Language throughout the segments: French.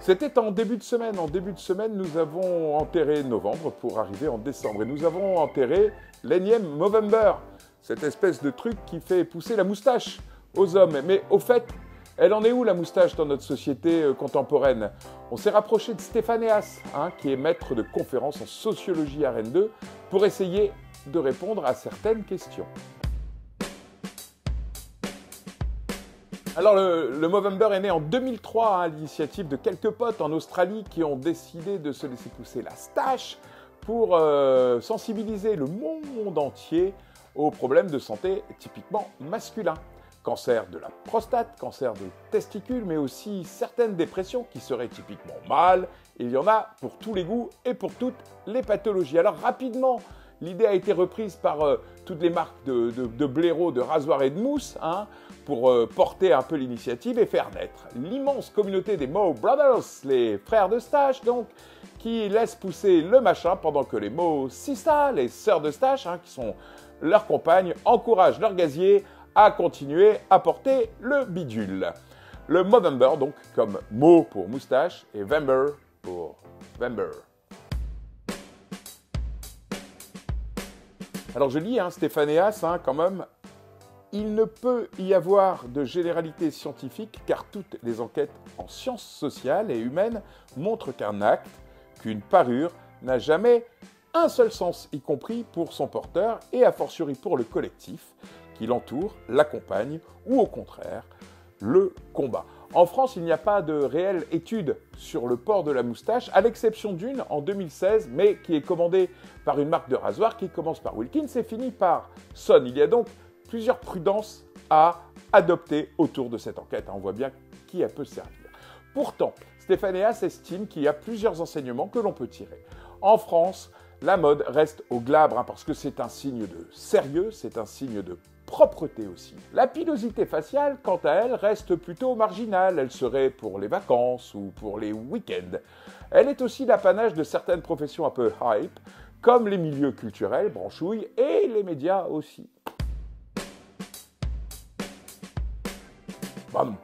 C'était en début de semaine. En début de semaine, nous avons enterré novembre pour arriver en décembre. Et nous avons enterré l'énième Movember, cette espèce de truc qui fait pousser la moustache aux hommes. Mais au fait, elle en est où la moustache dans notre société contemporaine? On s'est rapproché de Stéphanéas, qui est maître de conférences en sociologie à Rennes 2, pour essayer de répondre à certaines questions. Alors le Movember est né en 2003 à l'initiative de quelques potes en Australie qui ont décidé de se laisser pousser la stache pour sensibiliser le monde entier aux problèmes de santé typiquement masculins. Cancer de la prostate, cancer des testicules, mais aussi certaines dépressions qui seraient typiquement mâles. Il y en a pour tous les goûts et pour toutes les pathologies. Alors rapidement, l'idée a été reprise par toutes les marques de blaireaux, de rasoirs et de mousse pour porter un peu l'initiative et faire naître l'immense communauté des Mo Brothers, les frères de stache donc, qui laissent pousser le machin pendant que les Mo Sista, les sœurs de stache, qui sont leurs compagnes, encouragent leurs gaziers à continuer à porter le bidule. Le Movember, donc, comme Mo pour moustache et Vember pour Vember. Alors je lis Stéphanéas, quand même, il ne peut y avoir de généralité scientifique car toutes les enquêtes en sciences sociales et humaines montrent qu'un acte, qu'une parure, n'a jamais un seul sens, y compris pour son porteur et a fortiori pour le collectif qui l'entoure, l'accompagne ou au contraire le combat. En France, il n'y a pas de réelle étude sur le port de la moustache, à l'exception d'une en 2016, mais qui est commandée par une marque de rasoir qui commence par Wilkins et finit par Son. Il y a donc plusieurs prudences à adopter autour de cette enquête. On voit bien qui elle peut servir. Pourtant, Stéphanéas estime qu'il y a plusieurs enseignements que l'on peut tirer. En France, la mode reste au glabre parce que c'est un signe de sérieux, c'est un signe de propreté aussi. La pilosité faciale, quant à elle, reste plutôt marginale. Elle serait pour les vacances ou pour les week-ends. Elle est aussi l'apanage de certaines professions un peu hype, comme les milieux culturels, branchouilles, et les médias aussi. Bam,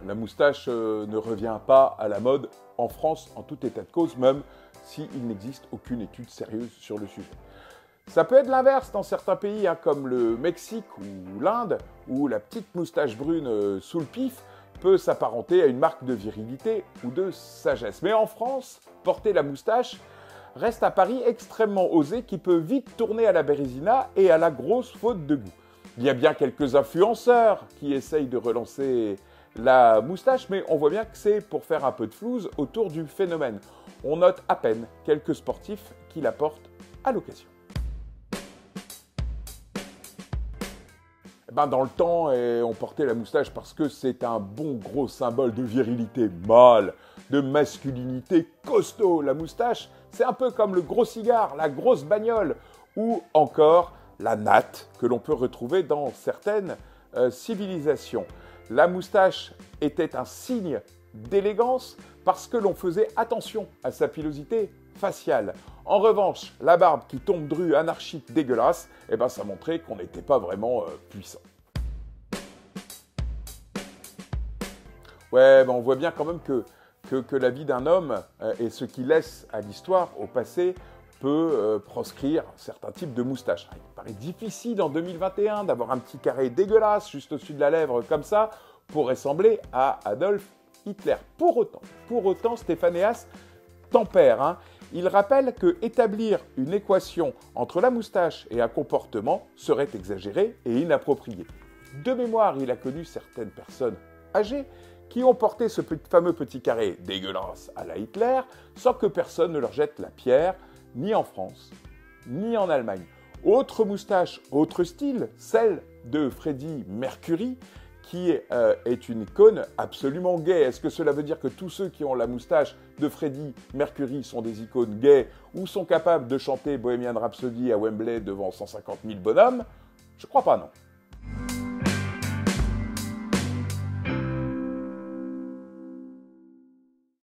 la moustache ne revient pas à la mode en France en tout état de cause, même s'il n'existe aucune étude sérieuse sur le sujet. Ça peut être l'inverse dans certains pays, comme le Mexique ou l'Inde, où la petite moustache brune sous le pif peut s'apparenter à une marque de virilité ou de sagesse. Mais en France, porter la moustache reste un pari extrêmement osé qui peut vite tourner à la bérésina et à la grosse faute de goût. Il y a bien quelques influenceurs qui essayent de relancer la moustache, mais on voit bien que c'est pour faire un peu de flouze autour du phénomène. On note à peine quelques sportifs qui la portent à l'occasion. Dans le temps, on portait la moustache parce que c'est un bon gros symbole de virilité mâle, de masculinité costaud. La moustache, c'est un peu comme le gros cigare, la grosse bagnole, ou encore la natte que l'on peut retrouver dans certaines civilisations. La moustache était un signe d'élégance parce que l'on faisait attention à sa pilosité faciale. En revanche, la barbe qui tombe drue, anarchique, dégueulasse, ça montrait qu'on n'était pas vraiment puissant. Ouais, on voit bien quand même que la vie d'un homme et ce qu'il laisse à l'histoire, au passé, peut proscrire certains types de moustaches. Il paraît difficile en 2021 d'avoir un petit carré dégueulasse juste au-dessus de la lèvre comme ça pour ressembler à Adolf Hitler. Pour autant, Stéphanéas tempère. Il rappelle que établir une équation entre la moustache et un comportement serait exagéré et inapproprié. De mémoire, il a connu certaines personnes âgées qui ont porté ce fameux petit carré dégueulasse à la Hitler sans que personne ne leur jette la pierre, ni en France, ni en Allemagne. Autre moustache, autre style, celle de Freddie Mercury, qui est une icône absolument gay. Est-ce que cela veut dire que tous ceux qui ont la moustache de Freddie Mercury sont des icônes gays ou sont capables de chanter Bohemian Rhapsody à Wembley devant 150 000 bonhommes? Je crois pas, non.